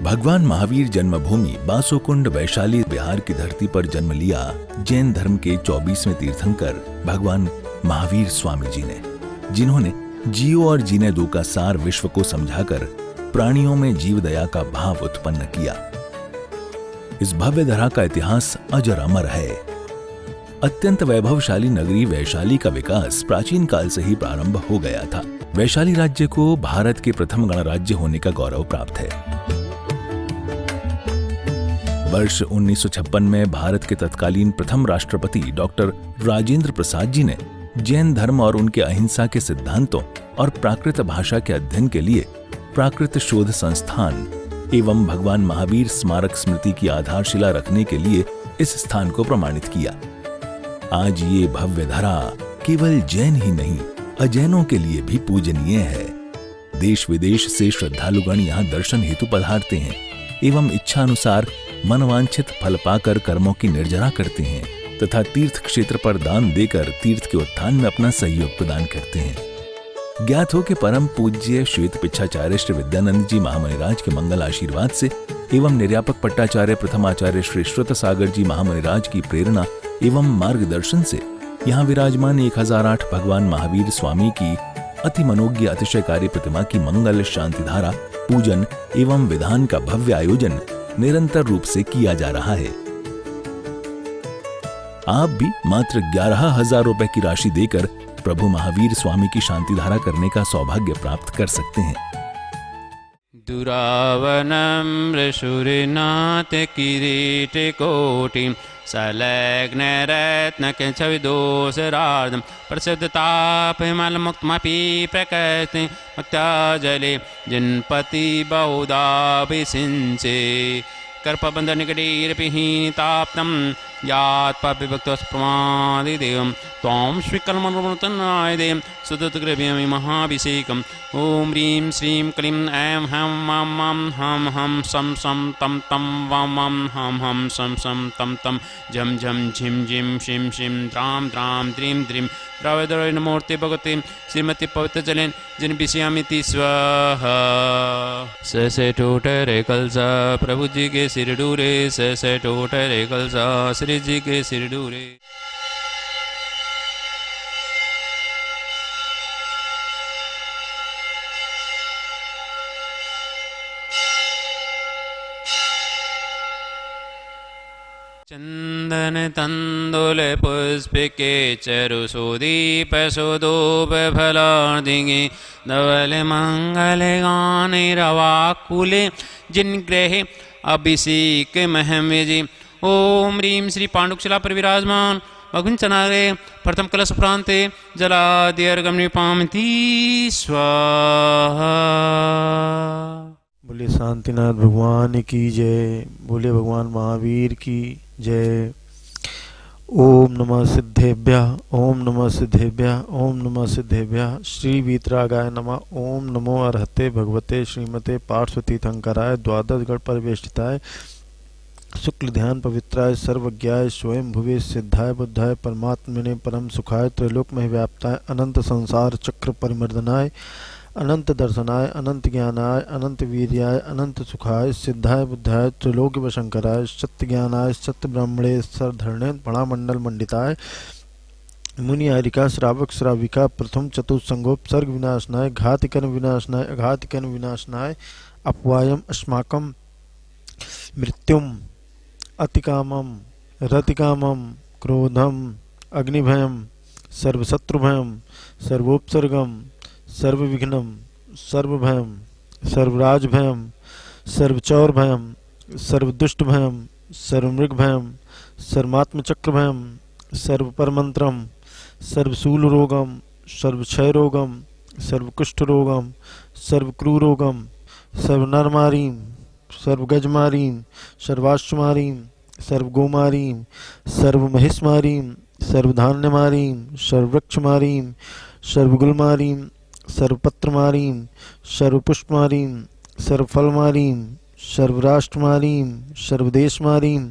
भगवान महावीर जन्मभूमि बासोकुंड वैशाली बिहार की धरती पर जन्म लिया जैन धर्म के 24वें तीर्थंकर भगवान महावीर स्वामी जी ने, जिन्होंने जियो और जीने दो का सार विश्व को समझाकर प्राणियों में जीव दया का भाव उत्पन्न किया। इस भव्य धरा का इतिहास अजर अमर है। अत्यंत वैभवशाली नगरी वैशाली का विकास प्राचीन काल से ही प्रारंभ हो गया था। वैशाली राज्य को भारत के प्रथम गणराज्य होने का गौरव प्राप्त है। वर्ष 1956 में भारत के तत्कालीन प्रथम राष्ट्रपति डॉक्टर राजेंद्र प्रसाद जी ने जैन धर्म और उनके अहिंसा के सिद्धांतों और प्राकृत भाषा के अध्ययन के लिए प्राकृत शोध संस्थान एवं भगवान महावीर स्मारक स्मृति की आधारशिला रखने के लिए इस स्थान को प्रमाणित किया। आज ये भव्य धरा केवल जैन ही नहीं, अजैनों के लिए भी पूजनीय है। देश विदेश से श्रद्धालुगण यहाँ दर्शन हेतु पधारते हैं एवं इच्छा अनुसार मनवांछित फल पाकर कर्मों की निर्जरा करते हैं तथा तीर्थ क्षेत्र पर दान देकर तीर्थ के उत्थान में अपना सहयोग प्रदान करते हैं। ज्ञात हो कि परम पूज्य श्वेत पिच्छाचार्य श्री विद्यानंद जी महामुनिराज के मंगल आशीर्वाद से एवं निर्यापक पट्टाचार्य प्रथमाचार्य श्री श्रुत सागर जी महामुनिराज की प्रेरणा एवं मार्गदर्शन से यहाँ विराजमान 1008 भगवान महावीर स्वामी की अति मनोज्ञ अतिशयकारी प्रतिमा की मंगल शांति धारा पूजन एवं विधान का भव्य आयोजन निरंतर रूप से किया जा रहा है। आप भी मात्र 11,000 रुपए की राशि देकर प्रभु महावीर स्वामी की शांति धारा करने का सौभाग्य प्राप्त कर सकते हैं। दुरावनम ऋषुरिनाथ किरीटकोटिं सलग्नरत्नकछविदोषरार्धं प्रसिद्धतापमलमुक्तमपि प्रकृति मुक्ताजले जिन्पति बहुधाभिषिञ्चे कर्पबन्धनिकटैरपिहीताप्तं यात्पापिभक्तस्प्रमादिदेवं त्वां श्रीकर्मणतनायदेवं सुदत्कृपयामि महाभिषेकम्। ॐ ह्रीं श्रीं क्लीं ऐं हं मं मं हं हं सं सं तं तं वं वं हं हं सं सं तं तं झं झं झिं झिं शिं शिं द्रां द्रां द्रीं द्रीं द्रवद्रवै नमोऽर्ते भगवते श्रीमती पवित्रजलेन जिन विषयामिति स्वाहा। से टोटरे कलसा प्रभु जी के सिर डूरे, से टोटरे कलसा श्री जी के सिर डूरे। चंदन तंदुल पुष्पिके चरुसुदीप सुदूप फलार्दिगे धवल मंगल गाने रवाकुले जिन ग्रहे अभिषेक महमेजी। ओम ह्रीं श्री पांडुकशिला पर विराजमान भगवन् चनारे प्रथम कलश प्रांते जलाद्यर्गमनि पामति स्वाहा। बोले शांतिनाथ भगवान की जय, बोले भगवान महावीर की जय। ओम नमः सिद्धेभ्यः, ओम नमः सिद्धेभ्यः, ओम नमः सिद्धेभ्यः। श्री वीतरागाय नमः। ओम नमो अर्हते भगवते श्रीमते पार्श्वतीर्थंकराय द्वादश गण परिवेष्टिताय शुक्ल ध्यान पवित्राय सर्वज्ञाय स्वयं भुवे सिद्धाय बुद्धाय परमात्मने परम सुखाय त्रैलोकमय व्याप्ताय अनंत संसार चक्र परिमर्दनाय अनंत दर्शनाय अनंत ज्ञानाय अनंत वीर्याय अनंत सुखाय सिद्धाय बुद्धाय त्रिलोक्य वशंकराय सत्य ज्ञानाय सत्य ब्रह्मणे सरधरणे फणामंडल मंडिताय मुनिहारिका श्रावक श्राविका प्रथम चतुस्संगोपसर्ग विनाशनाय घातिकर्म विनाशनाय अघातिकर्म विनाशनाय अपवायम अस्माकं मृत्युम अतिकामम रतिकामम क्रोधम अग्निभयम सर्वशत्रुभयम सर्वोपसर्गम सर्वविघ्नम सर्वभयम सर्वराजभयम सर्वचौरभयम सर्वदुष्टभयम सर्वमृगभयम सर्वात्मचक्रभयम सर्वपरमंत्रम सर्वशूलरोगम सर्वक्षयरोगम सर्वकुष्ठरोगम सर्वक्रूरोगम सर्वनरमारीम सर्वगजमारीम सर्वाश्वमारीम सर्वगोमारीम सर्वमहिषमारीम सर्वधान्यमारीम सर्ववृक्षमारीम सर्वगुलमारीम सर्वपत्रमारीम सर्वपुष्पमारीम सर्वफलमारीम सर्वराष्ट्रमारीम सर्वदेशमारीम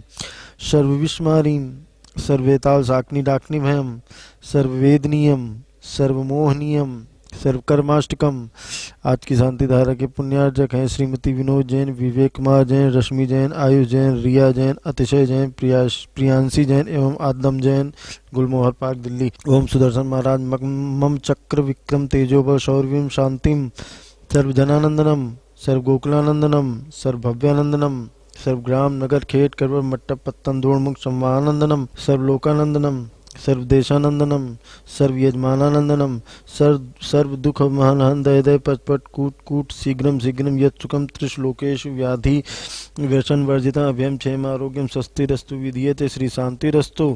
सर्वविश्वमारीम सर्वेताल साकनी डाकनी भयम सर्ववेदनीयम सर्वमोहनीयम सर्वकर्माष्टकम। आज की शांति धारा के पुण्यार्जक हैं श्रीमती विनोद जैन, विवेक कुमार जैन, रश्मि जैन, आयुष जैन, रिया जैन, अतिशय जैन, प्रियांशी जैन एवं आदम जैन, गुलमोहर पार्क, दिल्ली। ओम सुदर्शन महाराज मम चक्र विक्रम तेजोबल शौर्यम शांतिम सर्वजनानंदनम सर्वगोकुलानंदनम सर्वभव्यानंदनम सर्वग्राम नगर खेत करवर मट्टप पत्तन दोड़मुख संवानंदनम सर्वलोकानंदनम सर्वदेशानंदनम सर्वयजमानानंदनम सर्व दुख महान दय पटपट कूट कूट शीघ्रम शीघ्रम यत्सुखम त्रिश्लोकेशु व्याधि व्यसन वर्जिता अभयम क्षेम आरोग्यम स्वस्तिरस्तु विधीयते श्री शांतिरस्तु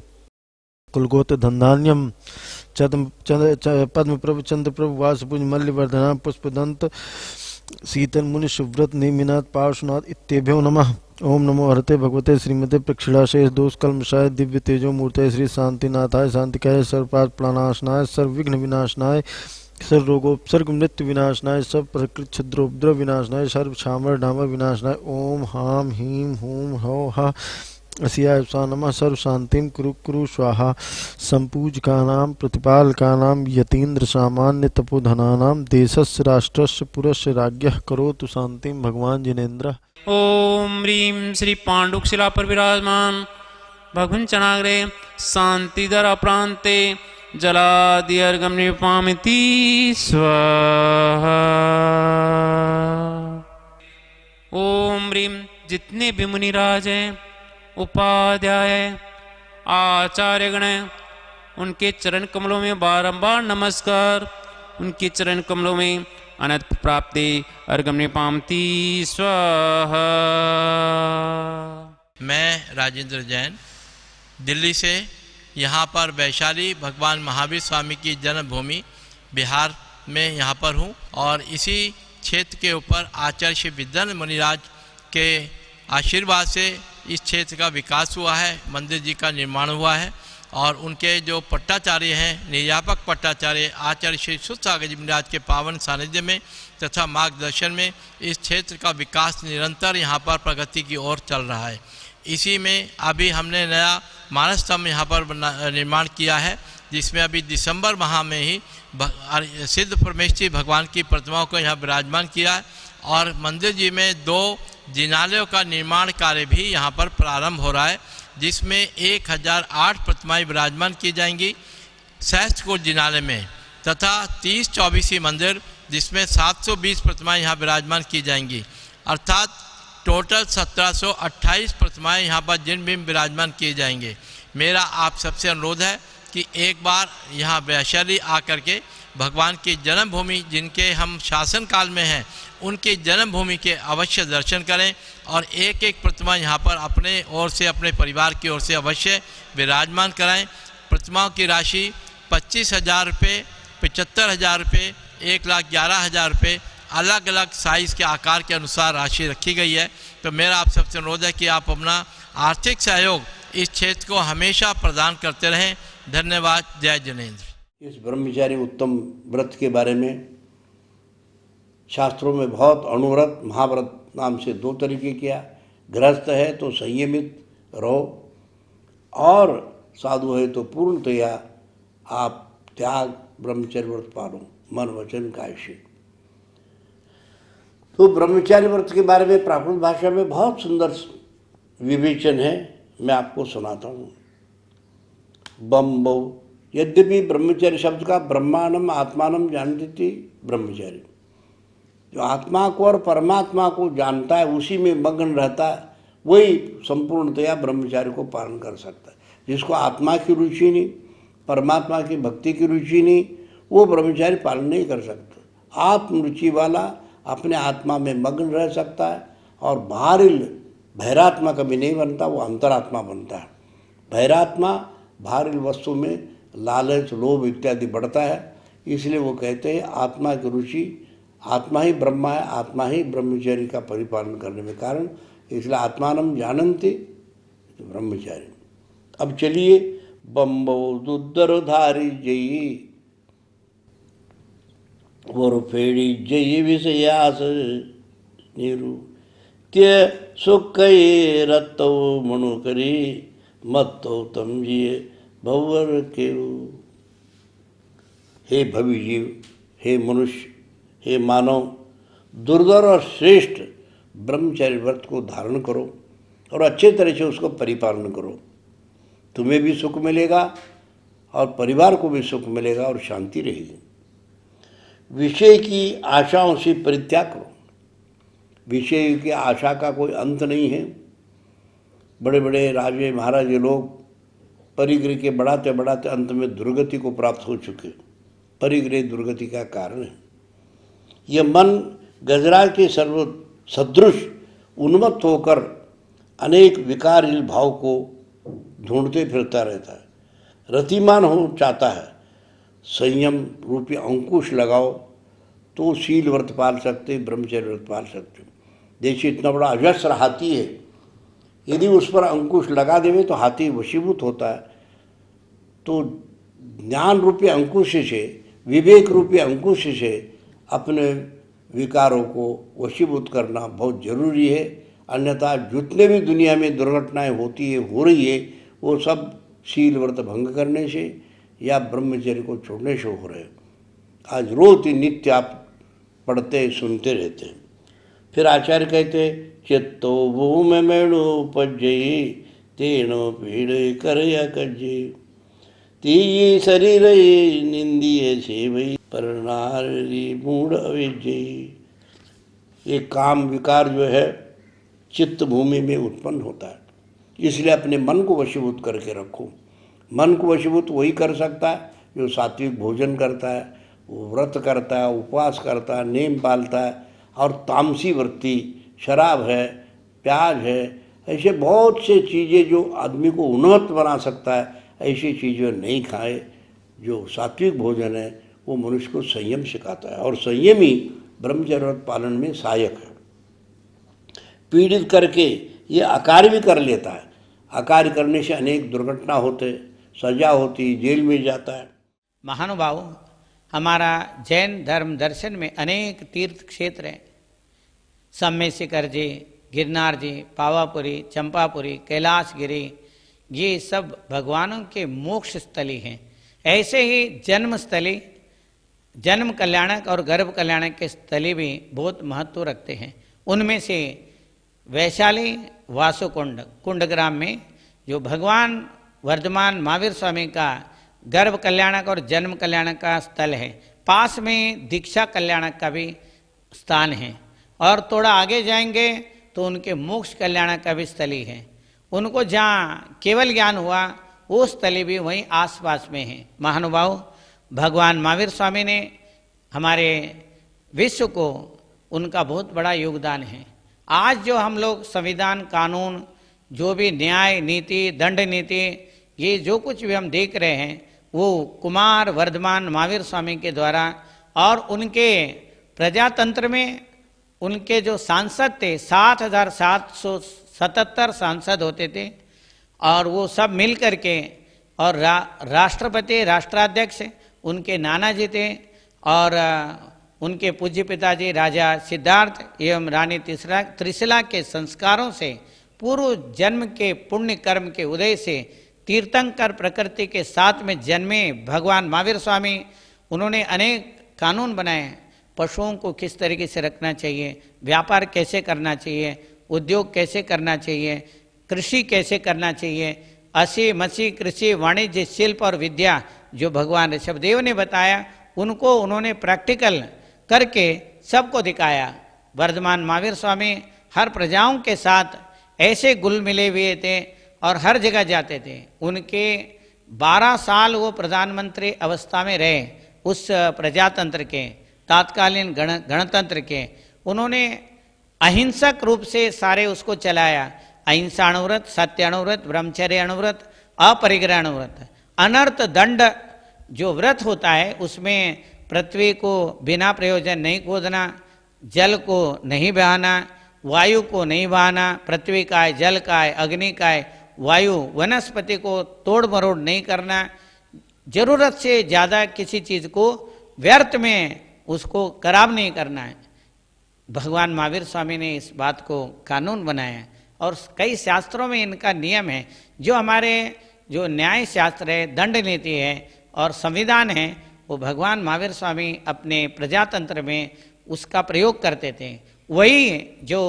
कुलगोत्र धनधान्यम पद्म प्रभु चंद्र प्रभु वासपुंज मल्ल वर्धना पुष्पदंत शीतल मुनि सुव्रत निमिनाथ पार्श्वनाथ इत्येभ्यो नमः। ओम नमो हरते भगवते श्रीमते प्रक्षिणाशेष दोष कल्मषाय दिव्य तेजो मूर्ते श्री शांतिनाथाय शांतिकाय सर्वपाप प्लानाशनाय सर्वविघ्न विनाशनाय सर्व रोगोपसर्ग मृत्यु विनाशनाय सब प्रकृत छिद्रोपद्रव विनाशनाय सर्व छामर डामर विनाशनाय ओम हाम हीम हूम हो हा अस्याय सा नमः। सर्व शांतिम कुरु कुरु स्वाहा। संपूजकानां प्रतिपालकानां यतीन्द्र सामान्य तपोधनानां देशस्य राष्ट्रस्य पुरस्य राज्ञः करोतु शांतिम भगवान जिनेन्द्र। ओम ह्रीं श्री पांडुक शिला पर विराजमान भगवन् चनाग्रे शांतिधर प्रांते जलादिर्गम निपामिति स्वाहा। ओम ह्रीं जितने भी मुनिराज हैं, उपाध्याय, आचार्यगण, उनके चरण कमलों में बारंबार नमस्कार। उनके चरण कमलों में अनंत प्राप्ति अर्घम निपामति स्वाहा। मैं राजेंद्र जैन दिल्ली से यहाँ पर वैशाली भगवान महावीर स्वामी की जन्मभूमि बिहार में यहाँ पर हूँ और इसी क्षेत्र के ऊपर आचार्य श्री विद्यानंद मुनिराज के आशीर्वाद से इस क्षेत्र का विकास हुआ है, मंदिर जी का निर्माण हुआ है और उनके जो पट्टाचार्य हैं, निर्यापक पट्टाचार्य आचार्य श्री सुसागर जी महाराज के पावन सानिध्य में तथा मार्गदर्शन में इस क्षेत्र का विकास निरंतर यहाँ पर प्रगति की ओर चल रहा है। इसी में अभी हमने नया मानस स्तंभ यहाँ पर निर्माण किया है, जिसमें अभी दिसंबर माह में ही सिद्ध परमेश्वरी भगवान की प्रतिमाओं को यहाँ विराजमान किया है और मंदिर जी में 2 जिनालयों का निर्माण कार्य भी यहाँ पर प्रारंभ हो रहा है, जिसमें 1008 प्रतिमाएं विराजमान की जाएंगी सहस्त्रकूट जिनालय में तथा 30-24 मंदिर जिसमें 720 प्रतिमाएं यहाँ विराजमान की जाएंगी, अर्थात टोटल 1728 प्रतिमाएं यहाँ पर जिन भी विराजमान किए जाएंगे। मेरा आप सबसे अनुरोध है कि एक बार यहाँ वैशाली आकर के भगवान की जन्मभूमि जिनके हम शासन काल में हैं उनकी जन्मभूमि के अवश्य दर्शन करें और एक एक प्रतिमा यहाँ पर अपने ओर से अपने परिवार की ओर से अवश्य विराजमान कराएं। प्रतिमाओं की राशि 25,000 रुपये, 75,000 रुपये, 1,11,000 रुपये अलग अलग साइज़ के आकार के अनुसार राशि रखी गई है। तो मेरा आप सबसे अनुरोध है कि आप अपना आर्थिक सहयोग इस क्षेत्र को हमेशा प्रदान करते रहें। धन्यवाद। जय जिनेन्द्र। इस ब्रह्मचारी उत्तम व्रत के बारे में शास्त्रों में बहुत अणुव्रत महाव्रत नाम से 2 तरीके किया। गृहस्थ है तो संयमित रहो और साधु है तो पूर्णतया आप त्याग ब्रह्मचर्य व्रत पालो मन वचन काय से। तो ब्रह्मचारी व्रत के बारे में प्राकृत भाषा में बहुत सुंदर विवेचन है, मैं आपको सुनाता हूँ। बम्बो यद्यपि ब्रह्मचर्य शब्द का ब्रह्मांडम आत्मानम जानती थी ब्रह्मचारी, जो आत्मा को और परमात्मा को जानता है उसी में मग्न रहता है वही संपूर्णतया ब्रह्मचारी को पालन कर सकता है। जिसको आत्मा की रुचि नहीं, परमात्मा की भक्ति की रुचि नहीं, वो ब्रह्मचारी पालन नहीं कर सकता। आत्मरुचि वाला अपने आत्मा में मग्न रह सकता है और बाहरी भैरात्मा कभी नहीं बनता, वो अंतरात्मा बनता है। भैरात्मा बाहरी वस्तु में लालच लोभ इत्यादि बढ़ता है, इसलिए वो कहते हैं आत्मा की रुचि, आत्मा ही ब्रह्मा है, आत्मा ही ब्रह्मचारी का परिपालन करने में कारण, इसलिए आत्मानम जानन्ति ब्रह्मचारी। अब चलिए बम्बो दुद्धरधारी जयी और फेड़ी जयी विषयास निरु त्य सुख रतो मनु करी मत्तो तम जिये भवर केरु। हे भवि जीव, हे मनुष्य, हे मानव, दुर्धर और श्रेष्ठ ब्रह्मचर्य व्रत को धारण करो और अच्छे तरह से उसको परिपालन करो। तुम्हें भी सुख मिलेगा और परिवार को भी सुख मिलेगा और शांति रहेगी। विषय की आशाओं से परित्याग करो। विषय की आशा का कोई अंत नहीं है। बड़े बड़े राजे महाराजे लोग परिग्रह के बढ़ाते बढ़ाते अंत में दुर्गति को प्राप्त हो चुके। परिग्रह दुर्गति का कारण है। यह मन गजराज के सर्व सदृश उन्मत्त होकर अनेक विकारशील भाव को ढूंढते फिरता रहता है। रतिमान हो चाहता है। संयम रूपी अंकुश लगाओ तो शील व्रत पाल सकते, ब्रह्मचर्य व्रत पाल सकते। देखिए इतना बड़ा अजस्र हाथी है, यदि उस पर अंकुश लगा देवे तो हाथी वशीभूत होता है। तो ज्ञान रूपी अंकुश से, विवेक रूपी अंकुश से अपने विकारों को वशीभूत करना बहुत जरूरी है। अन्यथा जितने भी दुनिया में दुर्घटनाएं होती है, हो रही है, वो सब शील व्रत भंग करने से या ब्रह्मचर्य को छोड़ने से हो रहे। आज रोज नित्य आप पढ़ते सुनते रहते हैं। फिर आचार्य कहते चित्तो भूमि मेणुपज्जयी तेनो पीड़ कर कज्जे ती शरीर निंदिये सेवई पर नारी मूढ़ अविजयी। ये काम विकार जो है चित्त भूमि में उत्पन्न होता है, इसलिए अपने मन को वशीभूत करके रखो। मन को वशीभूत वही कर सकता है जो सात्विक भोजन करता है, व्रत करता है, उपवास करता है, नेम पालता है। और तामसी वृत्ति, शराब है, प्याज है, ऐसे बहुत से चीज़ें जो आदमी को उन्मत्त बना सकता है, ऐसी चीज़ें नहीं खाए। जो सात्विक भोजन है वो मनुष्य को संयम सिखाता है और संयम ही ब्रह्मचर्य व्रत पालन में सहायक है। पीड़ित करके ये अकार्य भी कर लेता है। अकार्य करने से अनेक दुर्घटना होते, सजा होती, जेल में जाता है। महानुभाव, हमारा जैन धर्म दर्शन में अनेक तीर्थ क्षेत्र हैं। सम्मेशिखर जी, गिरनार जी, पावापुरी, चंपापुरी, कैलाशगिरी, ये सब भगवानों के मोक्ष स्थली हैं। ऐसे ही जन्म स्थली, जन्म कल्याणक और गर्भ कल्याणक के स्थली भी बहुत महत्व रखते हैं। उनमें से वैशाली वासुकुंड कुंडग्राम में जो भगवान वर्धमान महावीर स्वामी का गर्भ कल्याणक और जन्म कल्याणक का स्थल है, पास में दीक्षा कल्याणक का भी स्थान है और थोड़ा आगे जाएंगे तो उनके मोक्ष कल्याणक का भी स्थली है। उनको जहाँ केवल ज्ञान हुआ वो स्थली भी वहीं आसपास में है। महानुभाव, भगवान महावीर स्वामी ने हमारे विश्व को, उनका बहुत बड़ा योगदान है। आज जो हम लोग संविधान, कानून, जो भी न्याय नीति, दंड नीति, ये जो कुछ भी हम देख रहे हैं वो कुमार वर्धमान महावीर स्वामी के द्वारा और उनके प्रजातंत्र में उनके जो सांसद थे 7,777 सांसद होते थे और वो सब मिल करके और राष्ट्रपति, राष्ट्राध्यक्ष उनके नाना जी थे और उनके पूज्य पिताजी राजा सिद्धार्थ एवं रानी त्रिशिला के संस्कारों से, पूर्व जन्म के पुण्य कर्म के उदय से तीर्थंकर प्रकृति के साथ में जन्मे भगवान महावीर स्वामी, उन्होंने अनेक कानून बनाए। पशुओं को किस तरीके से रखना चाहिए, व्यापार कैसे करना चाहिए, उद्योग कैसे करना चाहिए, कृषि कैसे करना चाहिए, असी मसी कृषि, वाणिज्य, शिल्प और विद्या जो भगवान ऋषभदेव ने बताया, उनको उन्होंने प्रैक्टिकल करके सबको दिखाया। वर्धमान महावीर स्वामी हर प्रजाओं के साथ ऐसे घुल मिले हुए थे और हर जगह जाते थे। उनके 12 साल वो प्रधानमंत्री अवस्था में रहे उस प्रजातंत्र के, तात्कालीन गणतंत्र के। उन्होंने अहिंसक रूप से सारे उसको चलाया। अहिंसा अणुव्रत, सत्य अणुव्रत, ब्रह्मचर्य अणुव्रत, अपरिग्रह अणुव्रत। अनर्थ दंड जो व्रत होता है उसमें पृथ्वी को बिना प्रयोजन नहीं खोदना, जल को नहीं बहाना, वायु को नहीं बहाना, पृथ्वी का है, जल का है, अग्नि का है, वायु, वनस्पति को तोड़ मरोड़ नहीं करना, जरूरत से ज़्यादा किसी चीज़ को व्यर्थ में उसको खराब नहीं करना है। भगवान महावीर स्वामी ने इस बात को कानून बनाया और कई शास्त्रों में इनका नियम है। जो हमारे जो न्याय शास्त्र है, दंड नीति है और संविधान है, वो भगवान महावीर स्वामी अपने प्रजातंत्र में उसका प्रयोग करते थे। वही जो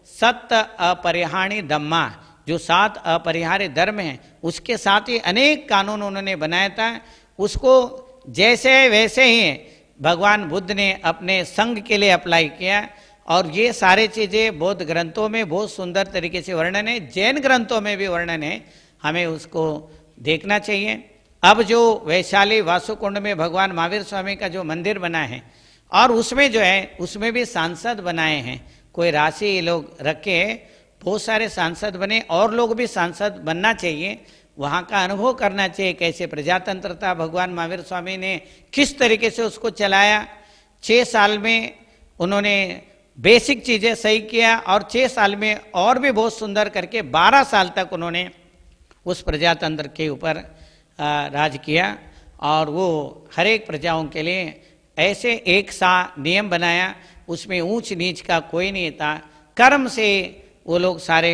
सत्य अपरिहार्य धम्मा, जो 7 अपरिहार्य धर्म हैं, उसके साथ ही अनेक कानून उन्होंने बनाया था। उसको जैसे वैसे ही भगवान बुद्ध ने अपने संघ के लिए अप्लाई किया, और ये सारे चीज़ें बौद्ध ग्रंथों में बहुत सुंदर तरीके से वर्णन है, जैन ग्रंथों में भी वर्णन है, हमें उसको देखना चाहिए। अब जो वैशाली वासुकुंड में भगवान महावीर स्वामी का जो मंदिर बना है, और उसमें जो है उसमें भी सांसद बनाए हैं, कोई राशि लोग रखे, बहुत सारे सांसद बने, और लोग भी सांसद बनना चाहिए, वहाँ का अनुभव करना चाहिए कैसे प्रजातंत्र था, भगवान महावीर स्वामी ने किस तरीके से उसको चलाया। 6 साल में उन्होंने बेसिक चीज़ें सही किया, और 6 साल में और भी बहुत सुंदर करके 12 साल तक उन्होंने उस प्रजातंत्र के ऊपर राज किया, और वो हर एक प्रजाओं के लिए ऐसे एक सा नियम बनाया, उसमें ऊंच नीच का कोई नहीं था। कर्म से वो लोग सारे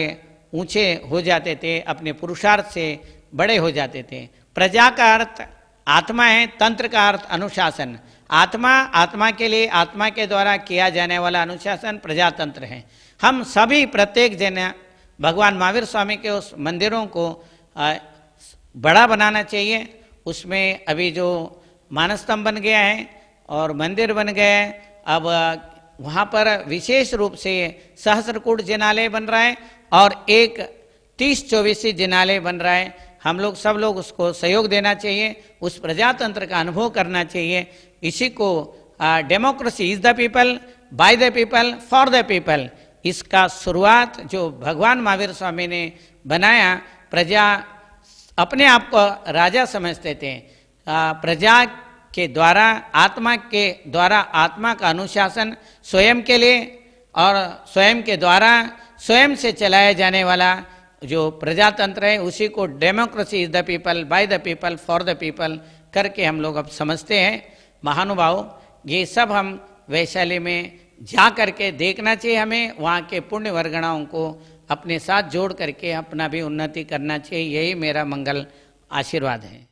ऊंचे हो जाते थे, अपने पुरुषार्थ से बड़े हो जाते थे। प्रजा का अर्थ आत्मा है, तंत्र का अर्थ अनुशासन। आत्मा, आत्मा के लिए आत्मा के द्वारा किया जाने वाला अनुशासन प्रजातंत्र है। हम सभी प्रत्येक जन भगवान महावीर स्वामी के उस मंदिरों को बड़ा बनाना चाहिए। उसमें अभी जो मानस्तंभ बन गया है और मंदिर बन गया है, अब वहाँ पर विशेष रूप से सहस्त्रकूट जिनालय बन रहा है, और एक 30-24 जिनालय बन रहा है। हम लोग सब लोग उसको सहयोग देना चाहिए, उस प्रजातंत्र का अनुभव करना चाहिए। इसी को democracy is the people, by the people, for the people, इसका शुरुआत जो भगवान महावीर स्वामी ने बनाया। प्रजा अपने आप को राजा समझते थे, प्रजा के द्वारा, आत्मा के द्वारा आत्मा का अनुशासन स्वयं के लिए, और स्वयं के द्वारा स्वयं से चलाया जाने वाला जो प्रजातंत्र है, उसी को democracy is the people, by the people, for the people करके हम लोग अब समझते हैं। महानुभाव, ये सब हम वैशाली में जा करके देखना चाहिए। हमें वहाँ के पुण्य वर्गणाओं को अपने साथ जोड़ करके अपना भी उन्नति करना चाहिए। यही मेरा मंगल आशीर्वाद है।